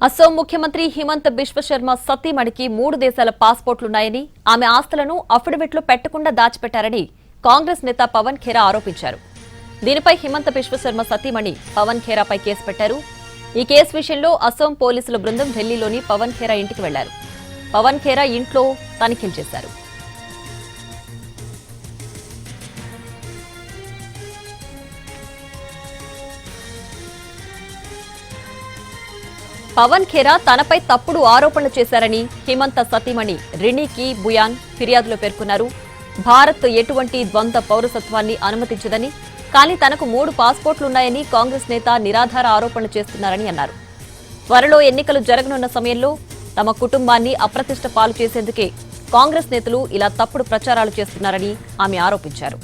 అసోం ముఖ్యమంత్రి హిమంత బిశ్వ శర్మ సతీమణికి 3 దేశాల పాస్పోర్టులున్నాయని ఆమె ఆస్తులను అఫిడవిట్లో పెట్టకుండా దాచిపెట్టారని కాంగ్రెస్ నేత పవన్ ఖేరా ఆరోపించారు. దీనిపై హిమంత బిశ్వ శర్మ సతీమణి పవన్ ఖేరాపై కేసు పెట్టారు. ఈ కేసు విషయంలో అసోం పోలీసుల బృందం ఢిల్లీలోని పవన్ ఖేరా ఇంటికి వెళ్లారు. పవన్ ఖేరా ఇంట్లో తనిఖీలు చేశారు. పవన్ ఖేరా తనపై తప్పుడు ఆరోపణలు చేశారని హిమంత సతీమణి రిణికి బుయాన్ ఫిర్యాదులో పేర్కొన్నారు. భారత్ ఎటువంటి ద్వంద్వ పౌరసత్వాన్ని అనుమతించదని, కానీ తనకు 3 పాస్పోర్టులున్నాయని కాంగ్రెస్ నేత నిరాధార ఆరోపణలు చేస్తున్నారని అన్నారు. త్వరలో ఎన్నికలు జరగనున్న సమయంలో తమ కుటుంబాన్ని అప్రతిష్ట పాలు చేసేందుకే కాంగ్రెస్ నేతలు ఇలా తప్పుడు ప్రచారాలు చేస్తున్నారని ఆమె ఆరోపించారు.